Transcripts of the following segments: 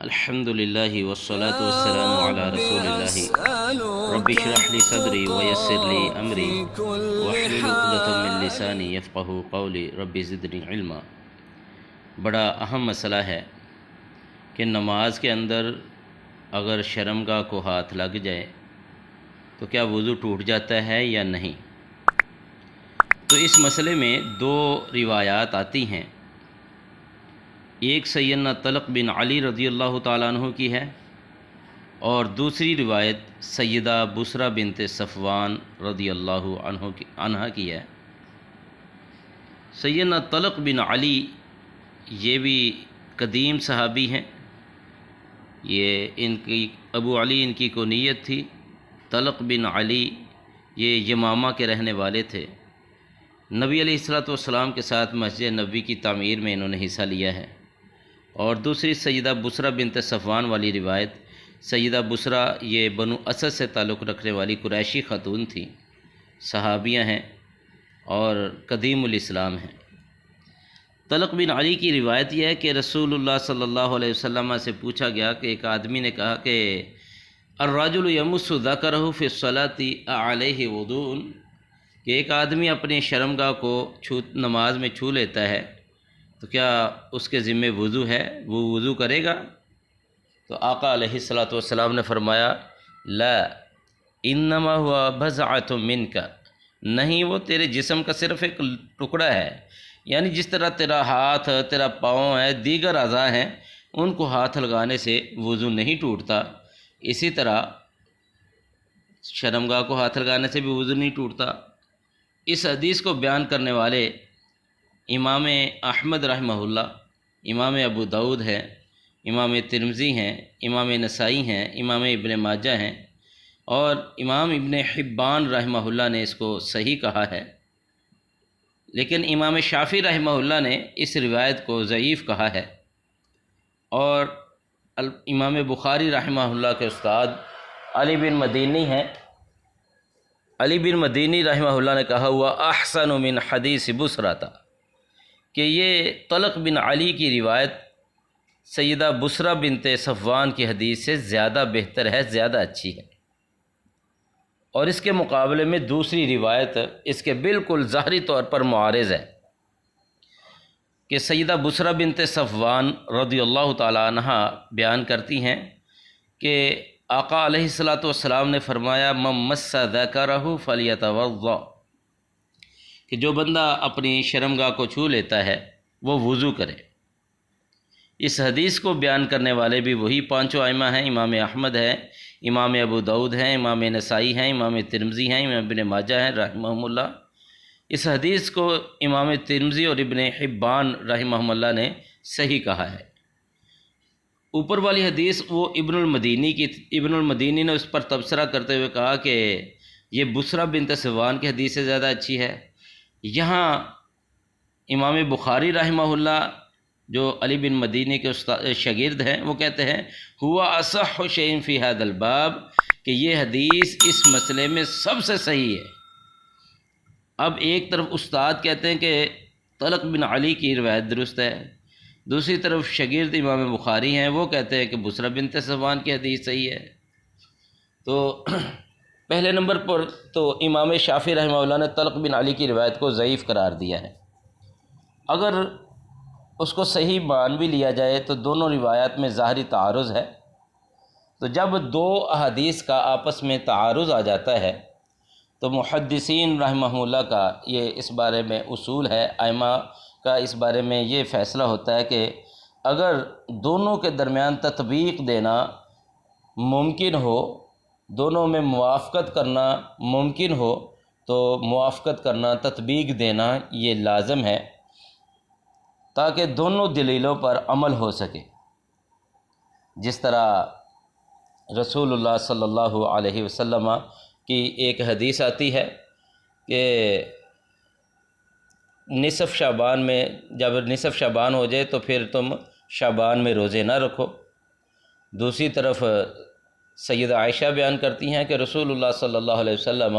الحمد للہ والصلاة والسلام علی رسول اللہ رب اشرح لی صدری ویسر لی امری واحلل عقدۃ من لسانی یفقہوا قولی رب زدنی علما۔ بڑا اہم مسئلہ ہے کہ نماز کے اندر اگر شرمگاہ کو ہاتھ لگ جائے تو کیا وضو ٹوٹ جاتا ہے یا نہیں۔ تو اس مسئلے میں دو روایات آتی ہیں، ایک سیدنا طلق بن علی رضی اللہ تعالیٰ عنہ کی ہے اور دوسری روایت سیدہ بصرہ بنت صفوان رضی اللہ عنہ کی ہے۔ سیدنا طلق بن علی یہ بھی قدیم صحابی ہیں، یہ ان کی ابو علی ان کی کنیت تھی۔ طلق بن علی یہ یمامہ کے رہنے والے تھے، نبی علیہ الصلوۃ والسلام کے ساتھ مسجد نبوی کی تعمیر میں انہوں نے حصہ لیا ہے۔ اور دوسری سیدہ بصرہ بنت صفوان والی روایت، سیدہ بصرہ یہ بنو اسد سے تعلق رکھنے والی قریشی خاتون تھیں، صحابیہ ہیں اور قدیم الاسلام ہیں۔ طلق بن علی کی روایت یہ ہے کہ رسول اللہ صلی اللہ علیہ وسلم سے پوچھا گیا کہ ایک آدمی نے کہا کہ الرجل یمس ذکرہ فی الصلاۃ علیہ وضوء، کہ ایک آدمی اپنے شرمگاہ کو نماز میں چھو لیتا ہے تو کیا اس کے ذمہ وضو ہے، وہ وضو کرے گا؟ تو آقا علیہ الصلوۃ والسلام نے فرمایا لا انما ہوا بضعۃ منک، نہیں، وہ تیرے جسم کا صرف ایک ٹکڑا ہے، یعنی جس طرح تیرا ہاتھ، تیرا پاؤں ہے، دیگر اعضاء ہیں، ان کو ہاتھ لگانے سے وضو نہیں ٹوٹتا، اسی طرح شرمگاہ کو ہاتھ لگانے سے بھی وضو نہیں ٹوٹتا۔ اس حدیث کو بیان کرنے والے امام احمد رحمہ اللہ، امام ابو داؤد ہیں، امام ترمذی ہیں، امام نسائی ہیں، امام ابن ماجہ ہیں، اور امام ابن حبان رحمہ اللہ نے اس کو صحیح کہا ہے، لیکن امام شافعی رحمہ اللہ نے اس روایت کو ضعیف کہا ہے۔ اور امام بخاری رحمہ اللہ کے استاد علی بن مدینی ہیں، علی بن مدینی رحمہ اللہ نے کہا ہوا احسن من حدیث بصرہ، کہ یہ طلق بن علی کی روایت سیدہ بصرہ بنت صفوان کی حدیث سے زیادہ بہتر ہے، زیادہ اچھی ہے۔ اور اس کے مقابلے میں دوسری روایت اس کے بالکل ظاہری طور پر معارض ہے کہ سیدہ بصرہ بنت صفوان رضی اللہ تعالیٰ عنہ بیان کرتی ہیں کہ آقا علیہ الصلوۃ والسلام نے فرمایا من مس ذکرہ فلیتوضأ، کہ جو بندہ اپنی شرمگاہ کو چھو لیتا ہے وہ وضو کرے۔ اس حدیث کو بیان کرنے والے بھی وہی پانچوں ائمہ ہیں، امام احمد ہیں، امام ابو داؤد ہیں، امام نسائی ہیں، امام ترمذی ہیں، امام ابن ماجہ ہیں رحمہم اللہ۔ اس حدیث کو امام ترمذی اور ابن حبان رحمہم اللہ نے صحیح کہا ہے۔ اوپر والی حدیث وہ ابن المدینی کی، ابن المدینی نے اس پر تبصرہ کرتے ہوئے کہا کہ یہ بصرہ بنت صفوان کی حدیث سے زیادہ اچھی ہے۔ یہاں امام بخاری رحمہ اللہ جو علی بن مدینی کے شاگرد ہیں، وہ کہتے ہیں ہوا اصح شیء فی ھذا الباب، کہ یہ حدیث اس مسئلے میں سب سے صحیح ہے۔ اب ایک طرف استاد کہتے ہیں کہ طلق بن علی کی روایت درست ہے، دوسری طرف شاگرد امام بخاری ہیں، وہ کہتے ہیں کہ بصرہ بنت صفوان کی حدیث صحیح ہے۔ تو پہلے نمبر پر تو امام شافعی رحمہ اللہ نے طلق بن علی کی روایت کو ضعیف قرار دیا ہے۔ اگر اس کو صحیح مان بھی لیا جائے تو دونوں روایات میں ظاہری تعارض ہے، تو جب دو احادیث کا آپس میں تعارض آ جاتا ہے تو محدثین رحمہ اللہ کا یہ اس بارے میں اصول ہے، ائمہ کا اس بارے میں یہ فیصلہ ہوتا ہے کہ اگر دونوں کے درمیان تطبیق دینا ممکن ہو، دونوں میں موافقت کرنا ممکن ہو، تو موافقت کرنا، تطبیق دینا یہ لازم ہے تاکہ دونوں دلیلوں پر عمل ہو سکے۔ جس طرح رسول اللہ صلی اللہ علیہ وسلم کی ایک حدیث آتی ہے کہ نصف شعبان میں، جب نصف شعبان ہو جائے تو پھر تم شعبان میں روزے نہ رکھو۔ دوسری طرف سیدہ عائشہ بیان کرتی ہیں کہ رسول اللہ صلی اللہ علیہ وسلم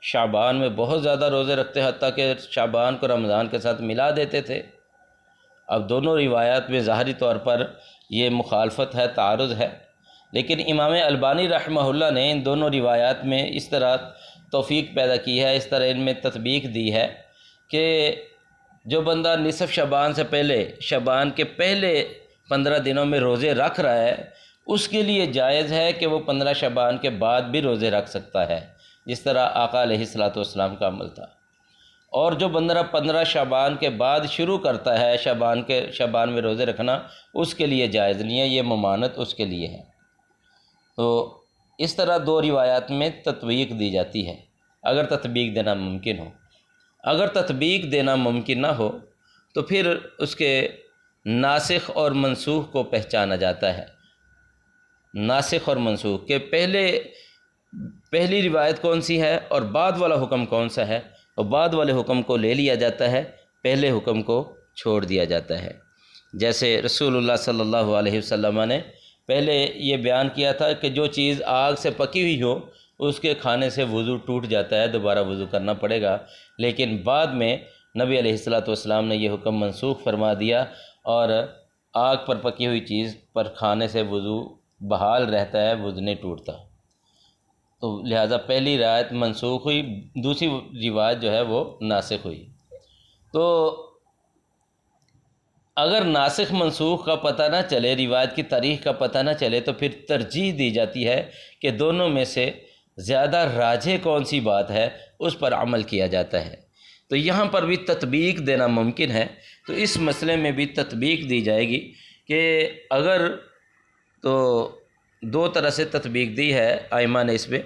شعبان میں بہت زیادہ روزے رکھتے، حتیٰ کہ شعبان کو رمضان کے ساتھ ملا دیتے تھے۔ اب دونوں روایات میں ظاہری طور پر یہ مخالفت ہے، تعارض ہے، لیکن امام البانی رحمہ اللہ نے ان دونوں روایات میں اس طرح توفیق پیدا کی ہے، اس طرح ان میں تطبیق دی ہے کہ جو بندہ نصف شعبان سے پہلے، شعبان کے پہلے 15 دنوں میں روزے رکھ رہا ہے، اس کے لیے جائز ہے کہ وہ 15 شعبان کے بعد بھی روزے رکھ سکتا ہے، جس طرح آقا علیہ الصلوۃ والسلام کا عمل تھا۔ اور جو بندہ 15 شعبان کے بعد شروع کرتا ہے شعبان میں روزے رکھنا، اس کے لیے جائز نہیں ہے، یہ ممانعت اس کے لیے ہے۔ تو اس طرح دو روایات میں تطبیق دی جاتی ہے اگر تطبیق دینا ممکن ہو۔ اگر تطبیق دینا ممکن نہ ہو تو پھر اس کے ناسخ اور منسوخ کو پہچانا جاتا ہے۔ ناسخ اور منسوخ کہ پہلی روایت کون سی ہے اور بعد والا حکم کون سا ہے، اور بعد والے حکم کو لے لیا جاتا ہے، پہلے حکم کو چھوڑ دیا جاتا ہے۔ جیسے رسول اللہ صلی اللہ علیہ وسلم نے پہلے یہ بیان کیا تھا کہ جو چیز آگ سے پکی ہوئی ہو اس کے کھانے سے وضو ٹوٹ جاتا ہے، دوبارہ وضو کرنا پڑے گا، لیکن بعد میں نبی علیہ الصلوۃ والسلام نے یہ حکم منسوخ فرما دیا اور آگ پر پکی ہوئی چیز پر کھانے سے وضو بحال رہتا ہے، وضو نہیں ٹوٹتا۔ تو لہٰذا پہلی روایت منسوخ ہوئی، دوسری روایت جو ہے وہ ناسخ ہوئی۔ تو اگر ناسخ منسوخ کا پتہ نہ چلے، روایت کی تاریخ کا پتہ نہ چلے، تو پھر ترجیح دی جاتی ہے کہ دونوں میں سے زیادہ راجح کون سی بات ہے اس پر عمل کیا جاتا ہے۔ تو یہاں پر بھی تطبیق دینا ممکن ہے، تو اس مسئلے میں بھی تطبیق دی جائے گی کہ اگر تو دو طرح سے تطبیق دی ہے ائمہ نے اس پہ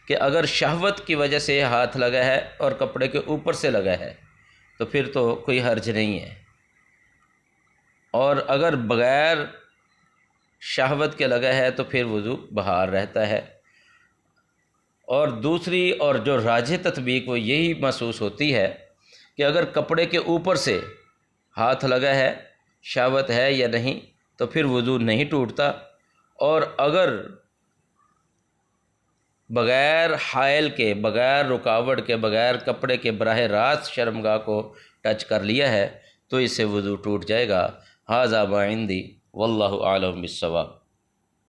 کہ اگر شہوت کی وجہ سے ہاتھ لگا ہے اور کپڑے کے اوپر سے لگا ہے تو پھر تو کوئی حرج نہیں ہے، اور اگر بغیر شہوت کے لگا ہے تو پھر وضو بحال رہتا ہے۔ اور دوسری اور جو راجح تطبیق وہ یہی محسوس ہوتی ہے کہ اگر کپڑے کے اوپر سے ہاتھ لگا ہے، شہوت ہے یا نہیں، تو پھر وضو نہیں ٹوٹتا، اور اگر بغیر حائل کے، بغیر رکاوٹ کے، بغیر کپڑے کے براہ راست شرمگاہ کو ٹچ کر لیا ہے تو اس سے وضو ٹوٹ جائے گا۔ ھذا ما عندی واللہ اعلم بالصواب۔